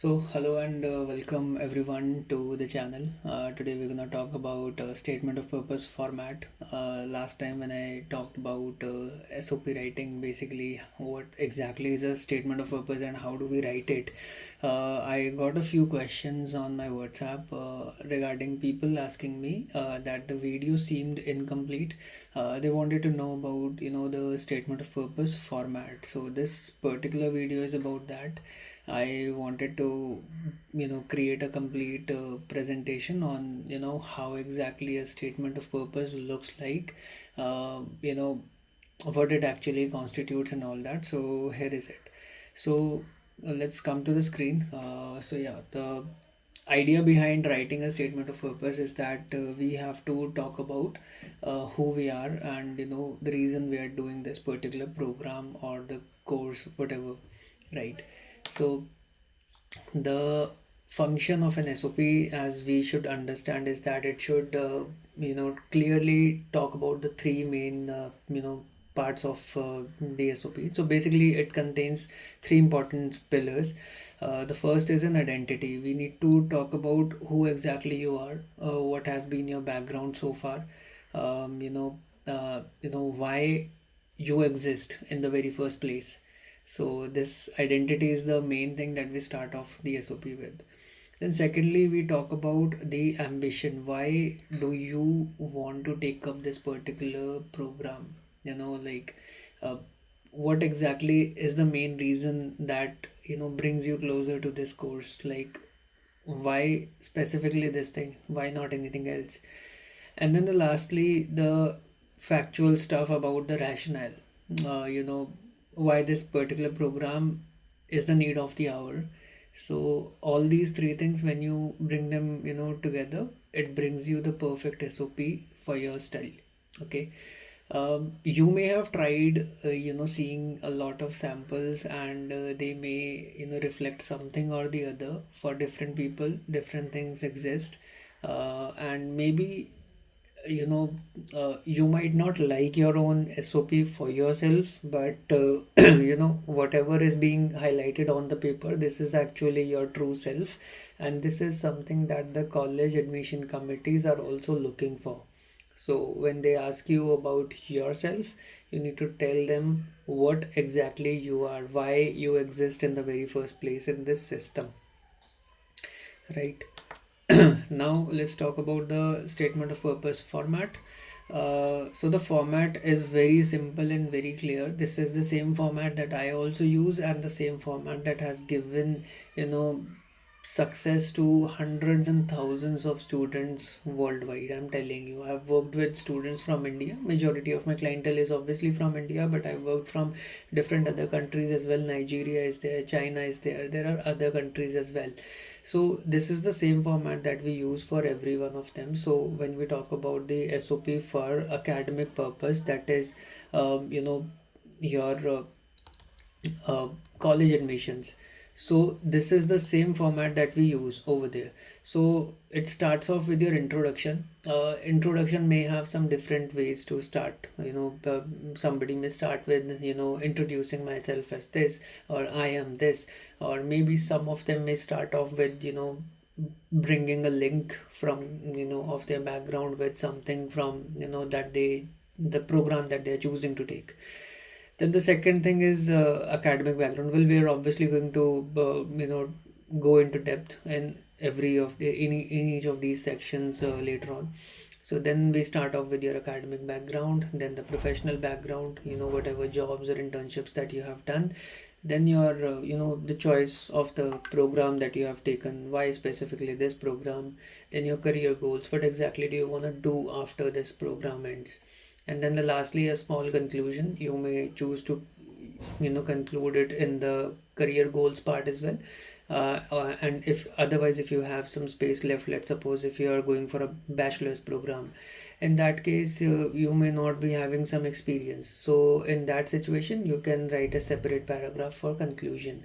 Hello and welcome everyone to the channel. Today we're gonna talk about statement of purpose format. Last time when I talked about SOP writing, basically what exactly is a statement of purpose and how do we write it, I got a few questions on my WhatsApp regarding people asking me that the video seemed incomplete. They wanted to know about the statement of purpose format. So this particular video is about that. I wanted to create a complete presentation on how exactly a statement of purpose looks like, uh, you know what it actually constitutes and all that. So here is it. So let's come to the screen. The idea behind writing a statement of purpose is that we have to talk about who we are and the reason we are doing this particular program or the course, whatever, right? So the function of an SOP, as we should understand, is that it should clearly talk about the three main parts of the SOP. So basically it contains three important pillars. The first is an identity. We need to talk about who exactly you are, what has been your background so far, why you exist in the very first place. So this identity is the main thing that we start off the SOP with. Then secondly, we talk about the ambition. Why do you want to take up this particular program? Uh, what exactly is the main reason that brings you closer to this course? Like, why specifically this thing? Why not anything else? And then lastly, the factual stuff about the rationale. Why this particular program is the need of the hour. So all these three things, when you bring them together, it brings you the perfect SOP for your style. Okay. You may have tried seeing a lot of samples, and they may reflect something or the other. For different people, different things exist. And maybe you might not like your own SOP for yourself, but whatever is being highlighted on the paper, this is actually your true self, and this is something that the college admission committees are also looking for. So when they ask you about yourself, you need to tell them what exactly you are, why you exist in the very first place in this system, right? Now let's talk about the statement of purpose format. So the format is very simple and very clear. This is the same format that I also use, and the same format that has given you know success to hundreds and thousands of students worldwide. I'm telling you, I've worked with students from India. Majority of my clientele is obviously from India, but I've worked from different other countries as well. Nigeria is there, China is there, there are other countries as well. So this is the same format that we use for every one of them. So when we talk about the SOP for academic purpose, that is your college admissions. So this is the same format that we use over there. So it starts off with your introduction. Introduction may have some different ways to start. Somebody may start with introducing myself as this, or I am this, or maybe some of them may start off with bringing a link from of their background with something from that they the program that they're choosing to take. Then the second thing is academic background. Well, we are obviously going to go into depth in every of the in each of these sections later on. So then we start off with your academic background, then the professional background, whatever jobs or internships that you have done, then your the choice of the program that you have taken, why specifically this program, then your career goals, what exactly do you want to do after this program ends, and then lastly a small conclusion. You may choose to conclude it in the career goals part as well. And if otherwise, if you have some space left, let's suppose if you are going for a bachelor's program, in that case you may not be having some experience, so in that situation you can write a separate paragraph for conclusion.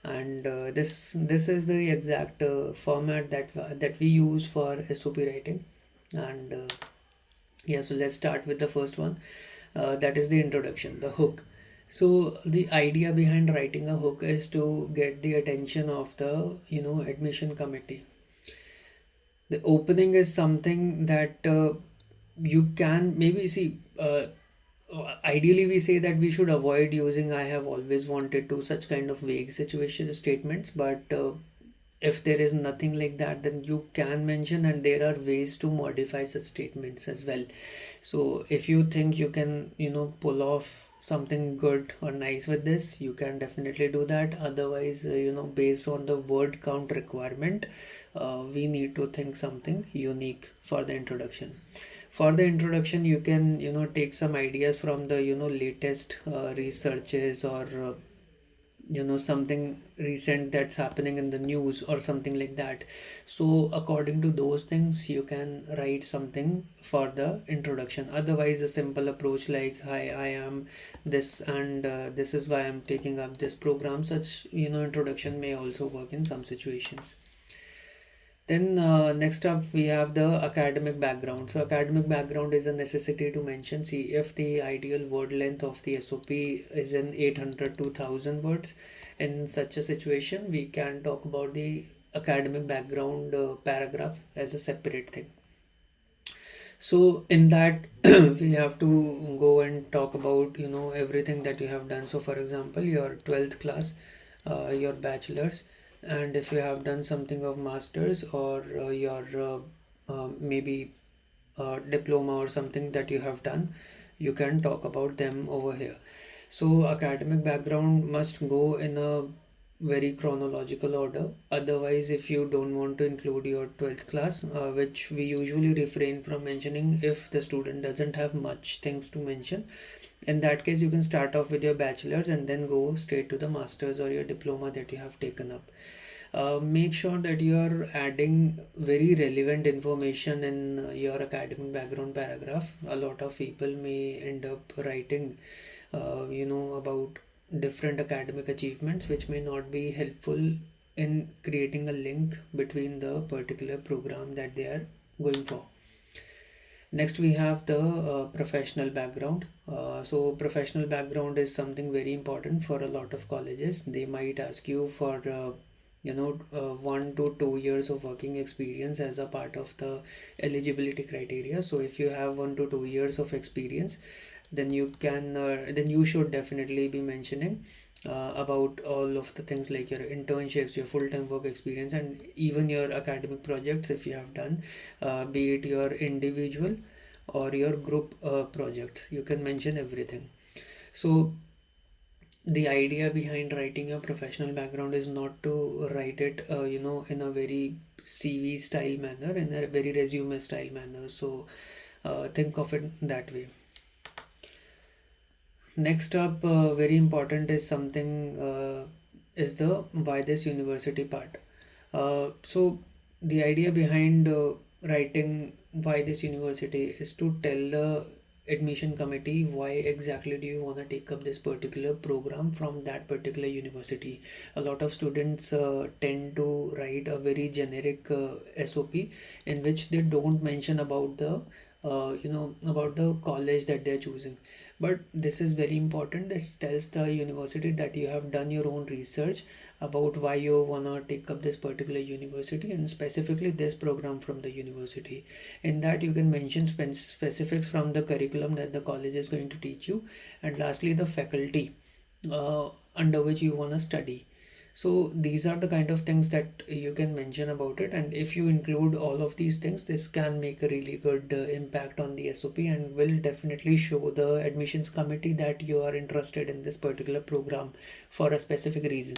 And this is the exact format that we use for SOP writing. And yeah, so let's start with the first one. That is the introduction, the hook. So the idea behind writing a hook is to get the attention of the admission committee. The opening is something that you can maybe see. Ideally, we say that we should avoid using "I have always wanted to" such kind of vague situation statements, but if there is nothing like that, then you can mention, and there are ways to modify such statements as well. So if you think you can pull off something good or nice with this, you can definitely do that. Otherwise, based on the word count requirement, we need to think something unique for the introduction. For the introduction, you can take some ideas from the latest researches, or something recent that's happening in the news or something like that. So according to those things, you can write something for the introduction. Otherwise, a simple approach like, "Hi, I am this, and this is why I'm taking up this program," such introduction may also work in some situations. Then next up we have the academic background. So academic background is a necessity to mention. See, if the ideal word length of the SOP is in 800 to 1000 words, in such a situation we can talk about the academic background paragraph as a separate thing. So in that we have to go and talk about everything that you have done. So for example, your 12th class, your bachelor's, and if you have done something of masters, or your maybe diploma or something that you have done, you can talk about them over here. So academic background must go in a very chronological order. Otherwise, if you don't want to include your 12th class, which we usually refrain from mentioning if the student doesn't have much things to mention, in that case you can start off with your bachelor's and then go straight to the master's or your diploma that you have taken up. Make sure that you are adding very relevant information in your academic background paragraph. A lot of people may end up writing about different academic achievements, which may not be helpful in creating a link between the particular program that they are going for. Next, we have the professional background. So professional background is something very important for a lot of colleges. They might ask you for 1 to 2 years of working experience as a part of the eligibility criteria. So if you have 1 to 2 years of experience, then you should definitely be mentioning about all of the things like your internships, your full-time work experience, and even your academic projects if you have done, be it your individual or your group projects. You can mention everything. So the idea behind writing your professional background is not to write it in a very CV style manner, in a very resume style manner. So think of it that way. Next up, very important is something is the why this university part. So the idea behind writing why this university is to tell the admission committee why exactly do you want to take up this particular program from that particular university. A lot of students tend to write a very generic SOP in which they don't mention about the about the college that they're choosing. But this is very important. This tells the university that you have done your own research about why you wanna take up this particular university, and specifically this program from the university. In that you can mention specifics from the curriculum that the college is going to teach you, and lastly the faculty under which you wanna study. So these are the kind of things that you can mention about it, and if you include all of these things, this can make a really good impact on the SOP and will definitely show the admissions committee that you are interested in this particular program for a specific reason.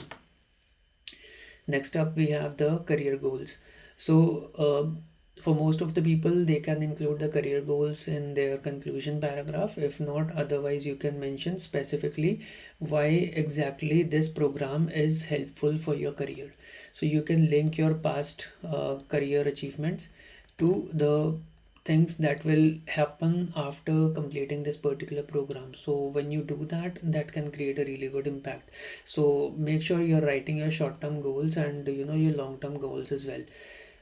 Next up, we have the career goals. So, for most of the people, they can include the career goals in their conclusion paragraph. If not, otherwise, you can mention specifically why exactly this program is helpful for your career. So, you can link your past career achievements to the things that will happen after completing this particular program. So when you do that, that can create a really good impact. So make sure you're writing your short-term goals and your long-term goals as well.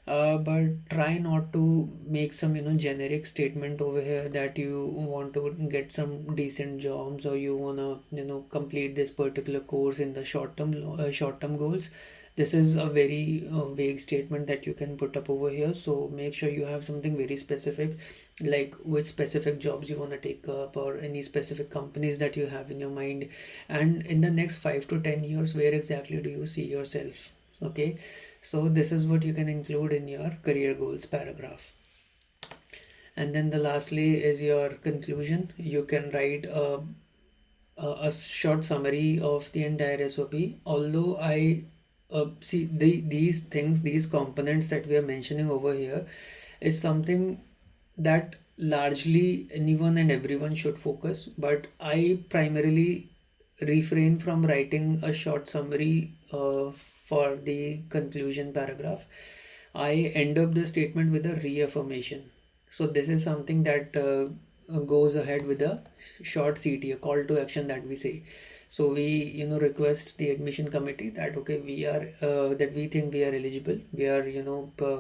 but try not to make some generic statement over here that you want to get some decent jobs, or you want to complete this particular course in the short term goals. This is a very vague statement that you can put up over here, so make sure you have something very specific, like which specific jobs you want to take up, or any specific companies that you have in your mind, and in the next 5 to 10 years, where exactly do you see yourself. Okay, so this is what you can include in your career goals paragraph. And then the lastly is your conclusion. You can write a short summary of the entire SOP. Although I see these things, these components that we are mentioning over here is something that largely anyone and everyone should focus, but I primarily refrain from writing a short summary for the conclusion paragraph. I end up the statement with a reaffirmation. So this is something that goes ahead with a short CT, a call to action that we say. So we, request the admission committee that okay, we are that we think we are eligible. We are,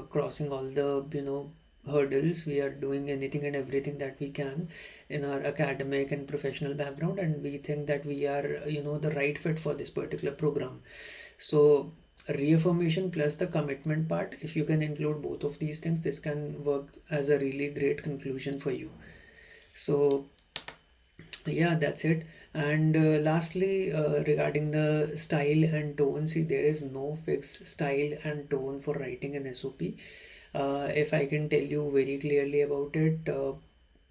crossing all the, hurdles. We are doing anything and everything that we can in our academic and professional background, and we think that we are, the right fit for this particular program. So reaffirmation plus the commitment part, if you can include both of these things, this can work as a really great conclusion for you. So yeah, that's it. And lastly, regarding the style and tone, see, there is no fixed style and tone for writing an SOP. If I can tell you very clearly about it,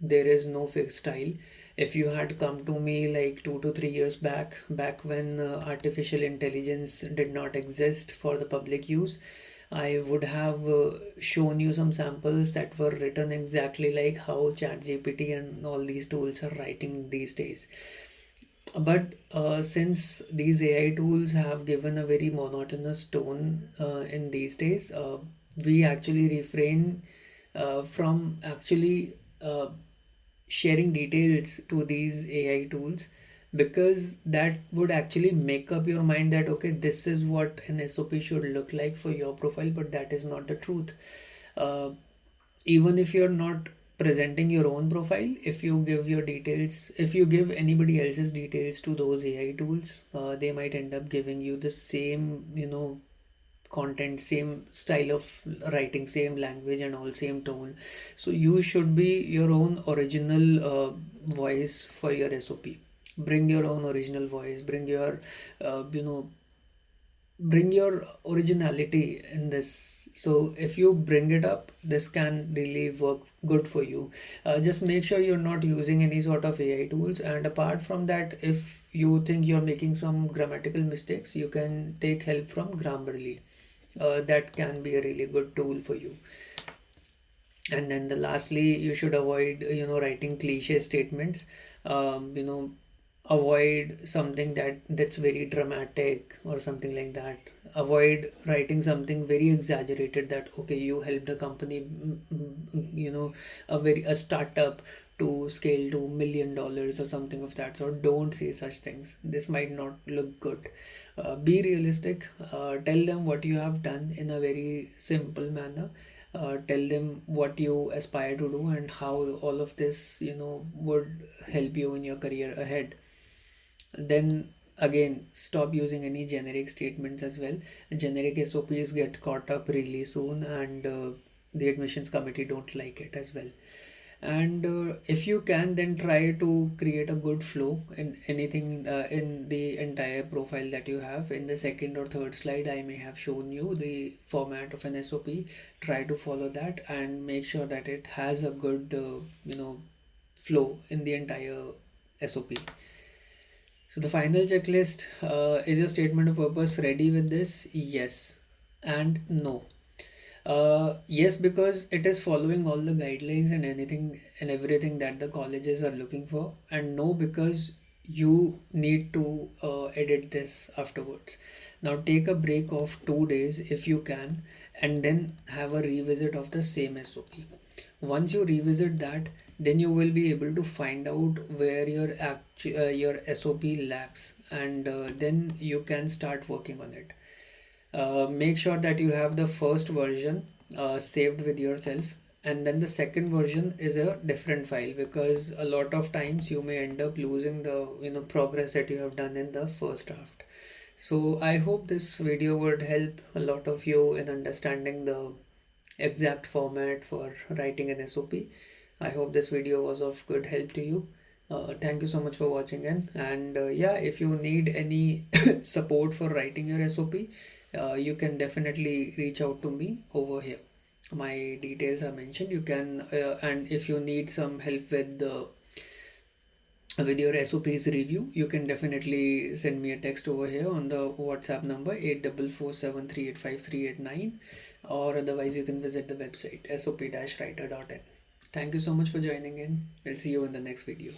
there is no fixed style. If you had come to me like 2 to 3 years back when artificial intelligence did not exist for the public use, I would have shown you some samples that were written exactly like how ChatGPT and all these tools are writing these days. But since these AI tools have given a very monotonous tone in these days, we actually refrain from actually sharing details to these AI tools, because that would actually make up your mind that okay, this is what an SOP should look like for your profile, but that is not the truth. Uh, Even if you're not presenting your own profile, if you give your details, if you give anybody else's details to those AI tools, they might end up giving you the same, content, same style of writing, same language, and all same tone. So you should be your own original voice for your SOP. Bring your own original voice, bring your originality in this. So if you bring it up, this can really work good for you. Just make sure you're not using any sort of AI tools, and apart from that, if you think you're making some grammatical mistakes, you can take help from Grammarly. That can be a really good tool for you. And then the lastly, you should avoid writing cliche statements. Avoid something that's very dramatic or something like that. Avoid writing something very exaggerated, that okay, you helped a company, a startup to scale to $1 million or something of that sort. Don't say such things. This might not look good. Be realistic. Tell them what you have done in a very simple manner. Tell them what you aspire to do and how all of this would help you in your career ahead. Then again, stop using any generic statements as well. Generic SOPs get caught up really soon, and the admissions committee don't like it as well. And if you can, then try to create a good flow in anything, in the entire profile that you have. In the second or third slide, I may have shown you the format of an SOP. Try to follow that and make sure that it has a good flow in the entire SOP. So the final checklist, is your statement of purpose ready with this? Yes and no. Yes, because it is following all the guidelines and anything and everything that the colleges are looking for, and no, because you need to edit this afterwards. Now take a break of 2 days if you can, and then have a revisit of the same SOP. Once you revisit that, then you will be able to find out where your SOP lacks, and then you can start working on it. Make sure that you have the first version saved with yourself, and then the second version is a different file, because a lot of times you may end up losing the progress that you have done in the first draft. So I hope this video would help a lot of you in understanding the exact format for writing an SOP. I hope this video was of good help to you. Thank you so much for watching in, and yeah, if you need any support for writing your SOP, you can definitely reach out to me over here. My details are mentioned. You can, and if you need some help with your SOPs review, you can definitely send me a text over here on the WhatsApp number 8447385389, or otherwise you can visit the website sop-writer.in. Thank you so much for joining in. I'll see you in the next video.